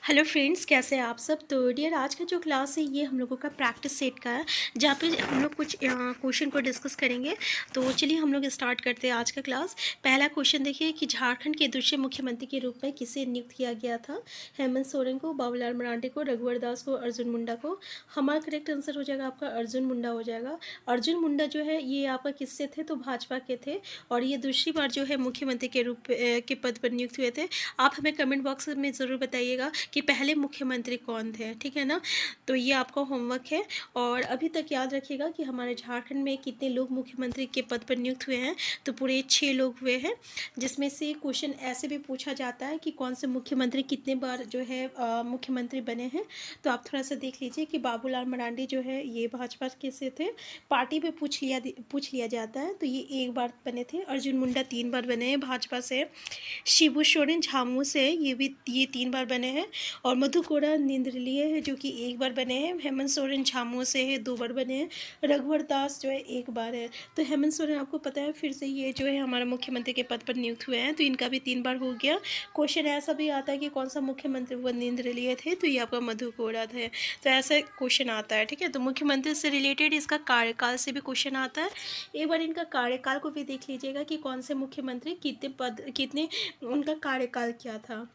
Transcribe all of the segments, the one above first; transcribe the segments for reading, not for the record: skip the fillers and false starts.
Hello friends, कैसे हैं आप सब। तो डियर, आज का जो क्लास है ये हम लोगों का प्रैक्टिस सेट का है, जहाँ पे हम लोग कुछ क्वेश्चन को डिस्कस करेंगे। तो चलिए हम लोग स्टार्ट करते हैं आज का क्लास। पहला क्वेश्चन देखिए कि झारखंड के दूसरे मुख्यमंत्री के रूप में किसे नियुक्त किया गया था। हेमंत सोरेन को, बाबूलाल मरांडी को, रघुवर दास को, अर्जुन मुंडा को। हमारा करेक्ट आंसर हो जाएगा आपका अर्जुन मुंडा हो जाएगा। अर्जुन मुंडा जो है ये आपका किससे थे, तो भाजपा के थे, और ये दूसरी बार जो है मुख्यमंत्री के रूप के पद पर नियुक्त हुए थे। आप हमें कमेंट बॉक्स में ज़रूर बताइएगा कि पहले मुख्यमंत्री कौन थे, ठीक है ना। तो ये आपका होमवर्क है। और अभी तक याद रखिएगा कि हमारे झारखंड में कितने लोग मुख्यमंत्री के पद पर नियुक्त हुए हैं, तो पूरे 6 लोग हुए हैं। जिसमें से क्वेश्चन ऐसे भी पूछा जाता है कि कौन से मुख्यमंत्री कितने बार जो है मुख्यमंत्री बने हैं। तो आप थोड़ा सा देख लीजिए कि बाबूलाल मरांडी जो है ये भाजपा के से थे, पार्टी पे पूछ लिया जाता है, तो ये एक बार बने थे। अर्जुन मुंडा 3 बार बने हैं भाजपा से। शिबू सोरेन झामू से ये 3 बार बने हैं। और मधु कोड़ा निर्दलीय है जो कि 1 बार बने हैं। हेमंत सोरेन झामू से है, 2 बार बने हैं। रघुवर दास जो है 1 बार है। तो हेमंत सोरेन आपको पता है फिर से ये जो है हमारा मुख्यमंत्री के पद पर नियुक्त हुए हैं, तो इनका भी 3 बार हो गया। क्वेश्चन ऐसा भी आता है कि कौन सा मुख्यमंत्री वो निर्दलीय थे, तो ये आपका मधु कोड़ा थे। तो ऐसा क्वेश्चन आता है, ठीक है। तो मुख्यमंत्री से रिलेटेड इसका कार्यकाल से भी क्वेश्चन आता है। एक बार इनका कार्यकाल को भी देख लीजिएगा कि कौन से मुख्यमंत्री कितने उनका कार्यकाल क्या था।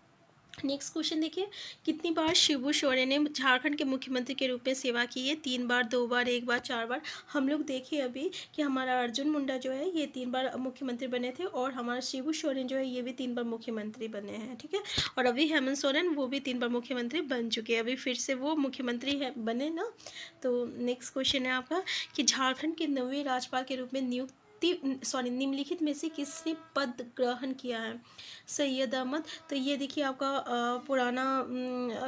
नेक्स्ट क्वेश्चन देखिए, कितनी बार शिबू सोरेन ने झारखंड के मुख्यमंत्री के रूप में सेवा की है। 3 बार, 2 बार, 1 बार, 4 बार। हम लोग देखिए अभी कि हमारा अर्जुन मुंडा जो है ये 3 बार मुख्यमंत्री बने थे, और हमारा शिबू सोरेन जो है ये भी 3 बार मुख्यमंत्री बने हैं, ठीक है। और अभी हेमंत सोरेन वो भी 3 बार मुख्यमंत्री बन चुके हैं, अभी फिर से वो मुख्यमंत्री है बने ना। तो नेक्स्ट क्वेश्चन है आपका कि झारखंड के नवे राज्यपाल के रूप में निम्नलिखित में से किसने पद ग्रहण किया है। सैयद अहमद। तो ये देखिए आपका पुराना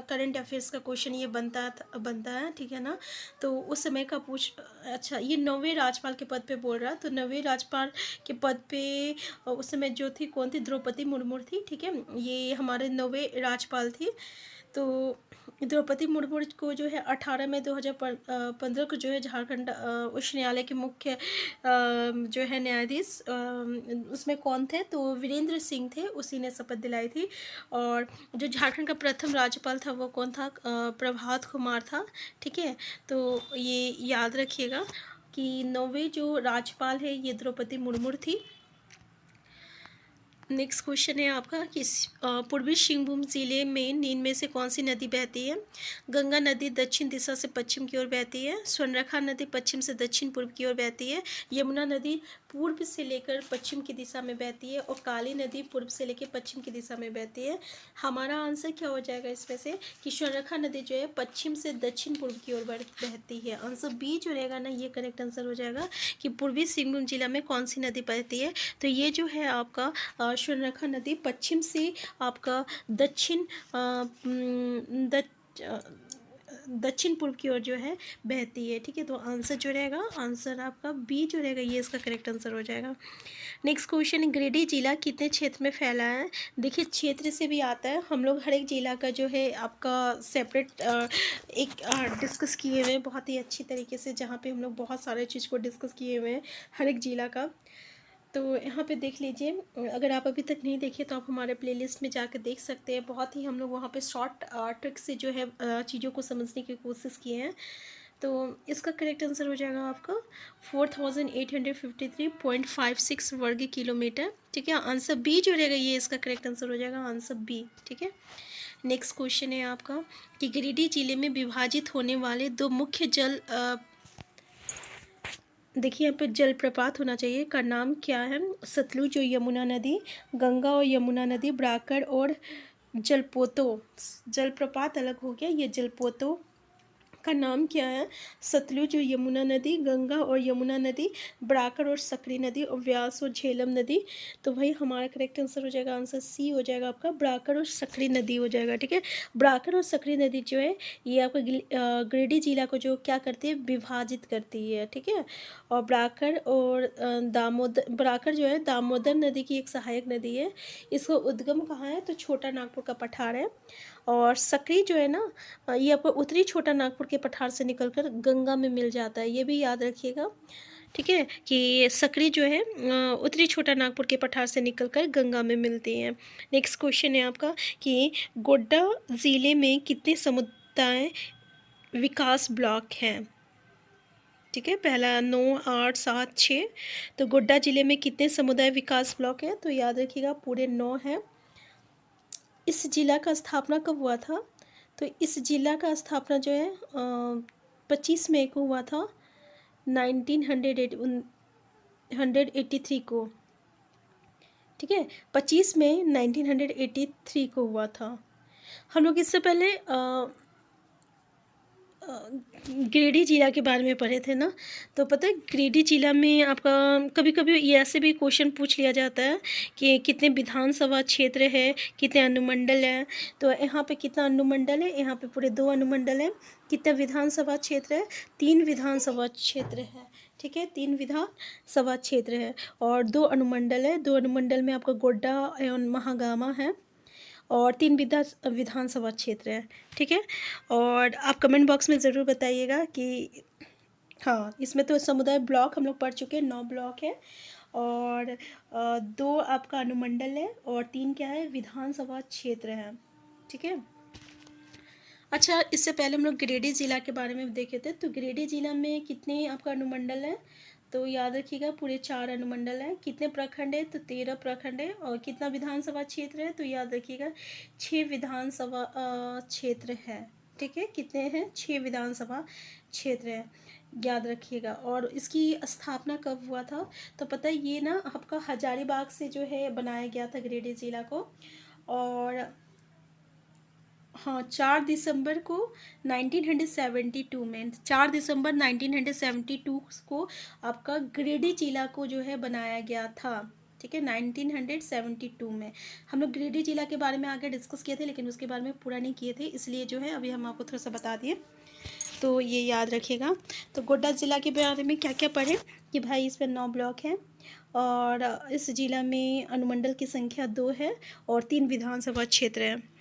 करंट अफेयर्स का क्वेश्चन ये बनता है, ठीक है ना। तो उस समय का अच्छा, ये 9वें राज्यपाल के पद पे बोल रहा है। तो 9वें राज्यपाल के पद पे उस समय जो थी कौन थी, द्रौपदी मुर्मू थी, ठीक है। ये हमारे 9वें राज्यपाल थी। तो द्रौपदी मुर्मू को जो है 18 मई 2015 को जो है झारखंड उच्च न्यायालय के मुख्य जो है न्यायाधीश उसमें कौन थे, तो वीरेंद्र सिंह थे, उसी ने शपथ दिलाई थी। और जो झारखंड का प्रथम राज्यपाल था वो कौन था, प्रभात कुमार था, ठीक है। तो ये याद रखिएगा कि 9वें जो राज्यपाल है ये द्रौपदी मुर्मू थी। नेक्स्ट क्वेश्चन है आपका कि पूर्वी सिंहभूम जिले में निम्न में से कौन सी नदी बहती है। गंगा नदी दक्षिण दिशा से पश्चिम की ओर बहती है। स्वर्णरेखा नदी पश्चिम से दक्षिण पूर्व की ओर बहती है। यमुना नदी पूर्व से लेकर पश्चिम की दिशा में बहती है, और काली नदी पूर्व से लेकर पश्चिम की दिशा में बहती है। हमारा आंसर क्या हो जाएगा इसमें से कि स्वर्णरेखा नदी जो है पश्चिम से दक्षिण पूर्व की ओर बहती है। आंसर बी जो रहेगा ना, ये करेक्ट आंसर हो जाएगा कि पूर्वी सिंहभूम जिला में कौन सी नदी बहती है। तो ये जो है आपका स्वर्णरेखा नदी पश्चिम से आपका दक्षिण पूर्व की ओर जो है बहती है, ठीक है। तो आंसर जो रहेगा, आंसर आपका बी जो रहेगा ये इसका करेक्ट आंसर हो जाएगा। नेक्स्ट क्वेश्चन, गिरिडीह जिला कितने क्षेत्र में फैला है। देखिए क्षेत्र से भी आता है, हम लोग हर एक जिला का जो है आपका सेपरेट एक डिस्कस किए हुए हैं बहुत ही अच्छी तरीके से, जहाँ पे हम लोग बहुत सारे चीज़ को डिस्कस किए हुए हैं हर एक जिला का। तो यहाँ पे देख लीजिए, अगर आप अभी तक नहीं देखे तो आप हमारे प्लेलिस्ट में जाकर देख सकते हैं। बहुत ही हम लोग वहाँ पे शॉर्ट ट्रिक से जो है चीज़ों को समझने की कोशिश किए हैं। तो इसका करेक्ट आंसर हो जाएगा आपका 4853.56 वर्ग किलोमीटर, ठीक है। आंसर बी जो रहेगा ये इसका करेक्ट आंसर हो जाएगा, आंसर बी, ठीक है। नेक्स्ट क्वेश्चन है आपका कि गिरिडीह जिले में विभाजित होने वाले 2 मुख्य देखिए यहाँ पे जलप्रपात होना चाहिए का नाम क्या है। सतलुज और यमुना नदी, गंगा और यमुना नदी, ब्राकड़ और जलपोतो। जलप्रपात अलग हो गया, ये जलपोतो का नाम क्या है। सतलुज और यमुना नदी, गंगा और यमुना नदी, ब्राकड़ और सकरी नदी, और व्यास और झेलम नदी। तो भाई हमारा करेक्ट आंसर हो जाएगा, आंसर सी हो जाएगा आपका, ब्राकड़ और सकरी नदी हो जाएगा, ठीक है। ब्राकड़ और सकरी नदी जो है ये आपका गिरिडीह जिला को जो क्या करती है, विभाजित करती है, ठीक है। और ब्राकड़ और ब्राकड़ जो है दामोदर नदी की एक सहायक नदी है। इसका उद्गम कहाँ है, तो छोटा नागपुर का पठार है। और सकरी जो है ना, ये आपको उत्तरी छोटा नागपुर के पठार से निकलकर गंगा में मिल जाता है, ये भी याद रखिएगा, ठीक है, कि सकरी जो है उत्तरी छोटा नागपुर के पठार से निकलकर गंगा में मिलती हैं। नेक्स्ट क्वेश्चन है आपका कि गोड्डा ज़िले में कितने समुदाय विकास ब्लॉक हैं? ठीक है, पहला 9, 8, 7, 6। तो गोड्डा ज़िले में कितने समुदाय विकास ब्लॉक हैं? तो याद रखिएगा पूरे 9 हैं। इस जिला का स्थापना कब हुआ था? तो इस जिला का स्थापना जो है 25 मई को हुआ था 1983 को। ठीक है, 25 मई 1983 को हुआ था। हम लोग इससे पहले गिरिडीह जिला के बारे में पढ़े थे ना। तो पता है गिरिडीह जिला में आपका कभी कभी ये ऐसे भी क्वेश्चन पूछ लिया जाता है कि कितने विधानसभा क्षेत्र है, कितने अनुमंडल हैं। तो यहाँ पे कितना अनुमंडल है? यहाँ पे पूरे 2 अनुमंडल हैं। कितना विधानसभा क्षेत्र है? 3 विधानसभा क्षेत्र है। ठीक है, 3 विधानसभा क्षेत्र है और 2 अनुमंडल है। 2 अनुमंडल में आपका गोड्डा एवं महागामा है और 3 विधानसभा क्षेत्र है। ठीक है, और आप कमेंट बॉक्स में ज़रूर बताइएगा कि हाँ, इसमें तो समुदाय ब्लॉक हम लोग पढ़ चुके हैं, 9 ब्लॉक है और 2 आपका अनुमंडल है और 3 क्या है? विधानसभा क्षेत्र है। ठीक है, अच्छा, इससे पहले हम लोग गिरिडीह ज़िला के बारे में देखे थे। तो गिरिडीह ज़िला में कितने आपका अनुमंडल है? तो याद रखिएगा पूरे 4 अनुमंडल हैं। कितने प्रखंड है? तो 13 प्रखंड है। और कितना विधानसभा क्षेत्र है? तो याद रखिएगा 6 विधानसभा क्षेत्र है। ठीक है, कितने हैं? 6 विधानसभा क्षेत्र है, याद रखिएगा। और इसकी स्थापना कब हुआ था? तो पता है ये ना आपका हजारीबाग से जो है बनाया गया था गिरिडीह जिला को। और हाँ, 4 दिसंबर को 1972 में, 4 दिसंबर 1972 को आपका गिरिडीह जिला को जो है बनाया गया था। ठीक है, 1972 में। हम लोग गिरिडीह जिला के बारे में आगे डिस्कस किए थे लेकिन उसके बारे में पूरा नहीं किए थे, इसलिए जो है अभी हम आपको थोड़ा सा बता दिए, तो ये याद रखिएगा। तो गोड्डा ज़िला के बारे में क्या क्या पढ़े कि भाई इसमें 9 ब्लॉक हैं और इस ज़िला में अनुमंडल की संख्या 2 है और 3 विधानसभा क्षेत्र है।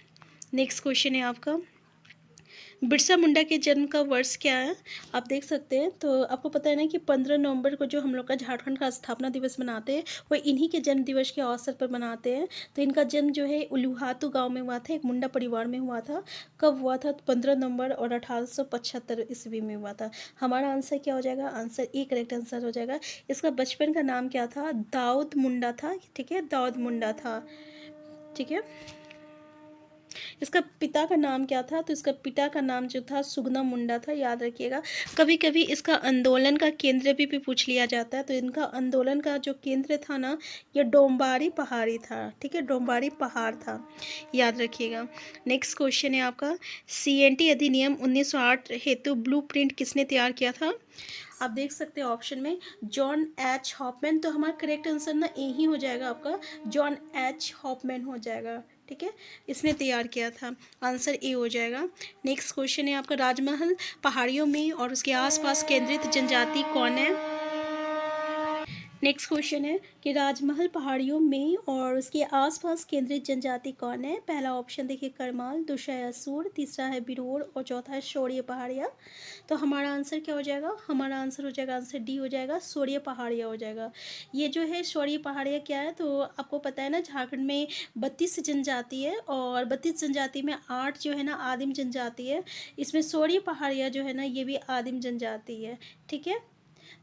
नेक्स्ट क्वेश्चन है आपका, बिरसा मुंडा के जन्म का वर्ष क्या है? आप देख सकते हैं। तो आपको पता है ना कि 15 नवंबर को जो हम लोग का झारखंड का स्थापना दिवस मनाते हैं वो इन्हीं के जन्म दिवस के अवसर पर मनाते हैं। तो इनका जन्म जो है उलुहातू गांव में हुआ था, एक मुंडा परिवार में हुआ था। कब हुआ था? 15 नवंबर और 1875 ईस्वी में हुआ था। हमारा आंसर क्या हो जाएगा? आंसर ए करेक्ट आंसर हो जाएगा। इसका बचपन का नाम क्या था? दाऊद मुंडा था। ठीक है, दाऊद मुंडा था। ठीक है, इसका पिता का नाम क्या था? तो इसका पिता का नाम जो था सुगना मुंडा था, याद रखिएगा। कभी कभी इसका आंदोलन का केंद्र भी पूछ लिया जाता है। तो इनका आंदोलन का जो केंद्र था ना, ये डोम्बारी पहाड़ी था। ठीक है, डोम्बारी पहाड़ था, याद रखिएगा। नेक्स्ट क्वेश्चन है आपका, CNT अधिनियम 1908 हेतु ब्लूप्रिंट किसने तैयार किया था? आप देख सकते हैं ऑप्शन में जॉन एच हॉफमैन। तो हमारा करेक्ट आंसर ना ए ही हो जाएगा, आपका जॉन एच हॉफमैन हो जाएगा। ठीक है, इसने तैयार किया था, आंसर ए हो जाएगा। नेक्स्ट क्वेश्चन है आपका, राजमहल पहाड़ियों में और उसके आसपास केंद्रित जनजाति कौन है? नेक्स्ट क्वेश्चन है कि राजमहल पहाड़ियों में और उसके आसपास केंद्रित जनजाति कौन है? पहला ऑप्शन देखिए करमाल, दूसरा है असूर, तीसरा है बिरोड़ और चौथा है शौर्य पहाड़िया। तो हमारा आंसर क्या हो जाएगा? हमारा आंसर हो जाएगा, आंसर डी हो जाएगा, शौर्य पहाड़िया हो जाएगा। ये जो है शौर्य पहाड़िया क्या है? तो आपको पता है ना झारखंड में 32 जनजाति है और 32 जनजाति में 8 जो है ना आदिम जनजाति है। इसमें शौर्य पहाड़िया जो है ना ये भी आदिम जनजाति है। ठीक है,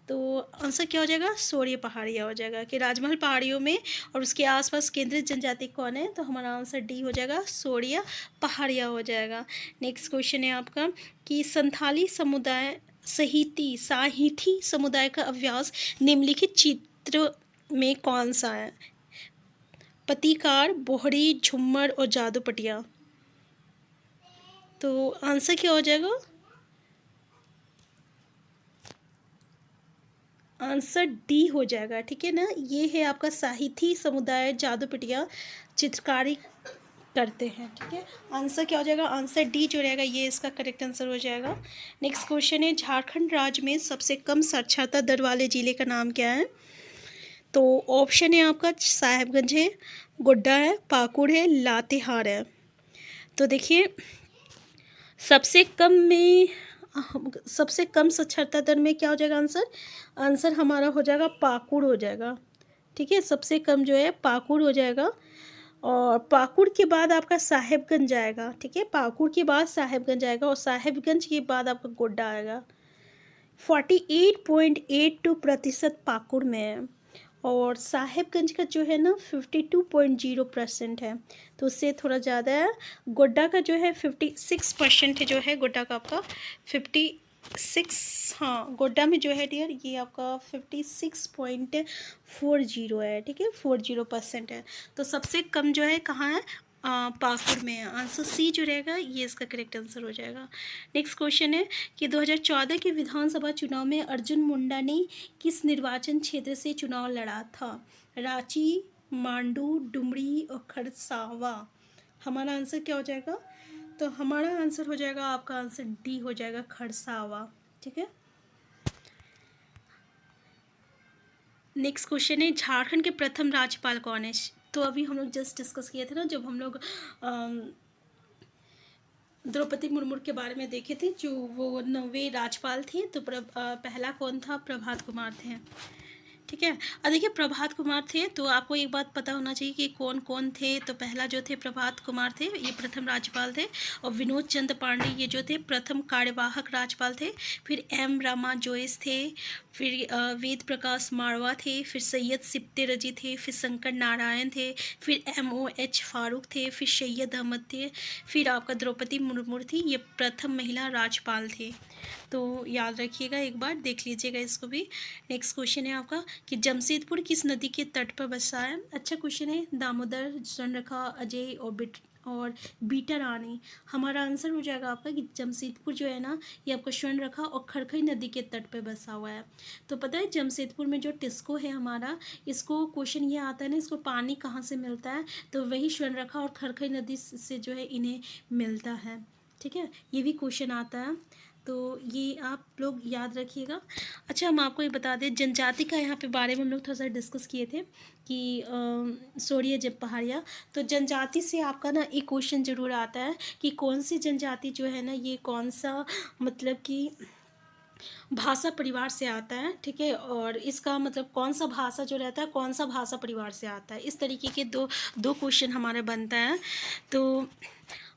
तो आंसर क्या हो जाएगा? शौर्य पहाड़िया हो जाएगा कि राजमहल पहाड़ियों में और उसके आसपास केंद्रित जनजाति कौन है? तो हमारा आंसर डी हो जाएगा, शौर्य पहाड़िया हो जाएगा। नेक्स्ट क्वेश्चन है आपका कि संथाली समुदाय साहिथी समुदाय का अभ्यास निम्नलिखित चित्र में कौन सा है? पतिकार, बोहड़ी, झुम्मर और जादू पटिया। तो आंसर क्या हो जाएगा? आंसर डी हो जाएगा। ठीक है ना, ये है आपका साहिथी समुदाय जादू पटिया चित्रकारी करते हैं। ठीक है, आंसर क्या हो जाएगा? आंसर डी जो रहेगा ये इसका करेक्ट आंसर हो जाएगा। नेक्स्ट क्वेश्चन है, झारखंड राज्य में सबसे कम साक्षरता दर वाले जिले का नाम क्या है? तो ऑप्शन है आपका साहेबगंज है, गोड्डा है, पाकुड़ है, लातेहार है। तो देखिए सबसे कम में सबसे कम साक्षरता दर में क्या हो जाएगा आंसर? आंसर हमारा हो जाएगा पाकुड़ हो जाएगा। ठीक है, सबसे कम जो है पाकुड़ हो जाएगा। और पाकुड़ के बाद आपका साहेबगंज आएगा। ठीक है, पाकुड़ के बाद साहेबगंज आएगा और साहेबगंज के बाद आपका गोड्डा आएगा। 48.82% पाकुड़ में है और साहेबगंज का जो है ना 52.0% है, तो उससे थोड़ा ज़्यादा है। गोड्डा का जो है 56% है, जो है गोड्डा का आपका 56, हाँ गोड्डा में जो है डियर ये आपका 56.40 है। ठीक है, 40% है। तो सबसे कम जो है कहाँ है? पाकुड़ में है। आंसर सी जो रहेगा ये इसका करेक्ट आंसर हो जाएगा। नेक्स्ट क्वेश्चन है कि 2014 के विधानसभा चुनाव में अर्जुन मुंडा ने किस निर्वाचन क्षेत्र से चुनाव लड़ा था? रांची, मांडू, डुमरी और खरसावा। हमारा आंसर क्या हो जाएगा? तो हमारा आंसर हो जाएगा, आपका आंसर डी हो जाएगा, खरसावा। ठीक है, नेक्स्ट क्वेश्चन है झारखंड के प्रथम राज्यपाल कौन है? तो अभी हम लोग जस्ट डिस्कस किए थे ना, जब हम लोग द्रौपदी मुर्मू के बारे में देखे थे, जो वो 9वें राज्यपाल थे। तो पहला कौन था? प्रभात कुमार थे। ठीक है, और देखिए प्रभात कुमार थे, तो आपको एक बात पता होना चाहिए कि कौन कौन थे। तो पहला जो थे प्रभात कुमार थे, ये प्रथम राज्यपाल थे। और विनोद चंद्र पांडे ये जो थे प्रथम कार्यवाहक राज्यपाल थे। फिर एम रामा जोइस थे, फिर वेद प्रकाश मारवा थे, फिर सैयद सिप्ते रजी थे, फिर शंकर नारायण थे, फिर MOH फारूक थे, फिर सैयद अहमद थे, फिर आपका द्रौपदी मुर्मू थी, ये प्रथम महिला राज्यपाल थे। तो याद रखिएगा, एक बार देख लीजिएगा इसको भी। नेक्स्ट क्वेश्चन है आपका कि जमशेदपुर किस नदी के तट पर बसा है? अच्छा क्वेश्चन है। दामोदर, स्वर्णरेखा, अजय और बीटा रानी। हमारा आंसर हो जाएगा आपका कि जमशेदपुर जो है ना ये आपका स्वर्णरेखा और खरखई नदी के तट पे बसा हुआ है। तो पता है जमशेदपुर में जो टिस्को है हमारा, इसको क्वेश्चन ये आता है ना, इसको पानी कहाँ से मिलता है? तो वही स्वर्णरेखा और खरखई नदी से जो है इन्हें मिलता है। ठीक है, ये भी क्वेश्चन आता है, तो ये आप लोग याद रखिएगा। अच्छा, हम आपको ये बता दें जनजाति का यहाँ पे बारे में हम लोग थोड़ा सा डिस्कस किए थे कि सोरिया जब पहाड़िया। तो जनजाति से आपका ना एक क्वेश्चन ज़रूर आता है कि कौन सी जनजाति जो है ना ये कौन सा मतलब कि भाषा परिवार से आता है। ठीक है, और इसका मतलब कौन सा भाषा जो रहता है कौन सा भाषा परिवार से आता है, इस तरीके के दो दो क्वेश्चन हमारे बनता है। तो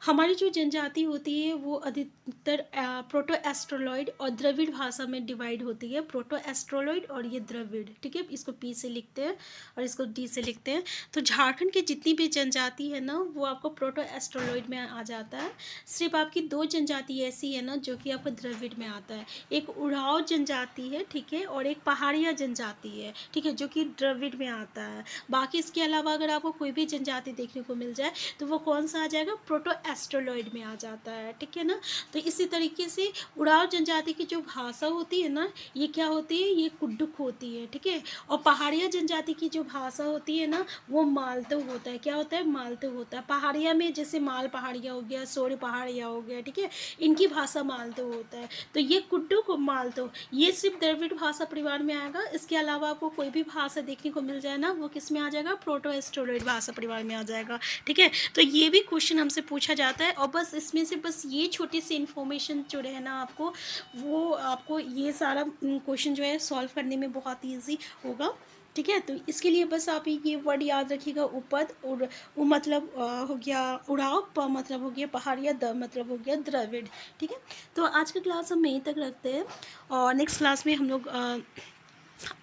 हमारी जो जनजाति होती है वो अधिकतर प्रोटो एस्ट्रोलॉइड और द्रविड़ भाषा में डिवाइड होती है। प्रोटो एस्ट्रोलॉइड और ये द्रविड़। ठीक है, इसको P से लिखते हैं और इसको D से लिखते हैं। तो झारखंड की जितनी भी जनजाति है ना वो आपको प्रोटो एस्ट्रोलॉइड में आ जाता है। सिर्फ आपकी दो जनजाति ऐसी है ना जो कि आपको द्रविड़ में आता है। एक उराव जनजाति है, ठीक है, और एक पहाड़िया जनजाति है, ठीक है, जो कि द्रविड़ में आता है। बाकी इसके अलावा अगर आपको कोई भी जनजाति देखने को मिल जाए तो वो कौन सा आ जाएगा? प्रोटो एस्ट्रोलॉइड में आ जाता है। ठीक है ना, तो इसी तरीके से उराव जनजाति की जो भाषा होती है ना ये क्या होती है? ये कुड्डुक होती है। ठीक है, और पहाड़िया जनजाति की जो भाषा होती है ना वो मालतो होता है। क्या होता है? मालतो होता है। पहाड़िया में जैसे माल पहाड़िया हो गया, सोरे पहाड़िया हो गया, ठीक है, इनकी भाषा मालतो होता है। तो ये कुड्डुक और मालतो ये सिर्फ द्रविड़ भाषा परिवार में आएगा। इसके अलावा आपको कोई भी भाषा देखने को मिल जाए ना वो किस में आ जाएगा? प्रोटो एस्ट्रोलॉइड भाषा परिवार में आ जाएगा। ठीक है, तो ये भी क्वेश्चन हमसे पूछा जाता है और बस इसमें से बस ये छोटी सी इन्फॉर्मेशन जो है ना आपको वो आपको ये सारा क्वेश्चन जो है सॉल्व करने में बहुत ईजी होगा। ठीक है, तो इसके लिए बस आप ये वर्ड याद रखिएगा, उपद, और उ मतलब हो गया उड़ाव, प मतलब हो गया पहाड़िया, द मतलब हो गया द्रविड़। ठीक है, तो आज का क्लास हम यहीं तक रखते हैं और नेक्स्ट क्लास में हम लोग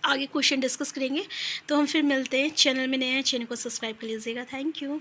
आगे क्वेश्चन डिस्कस करेंगे। तो हम फिर मिलते हैं। चैनल में नए हैं, चैनल को सब्सक्राइब कर लीजिएगा। Thank you.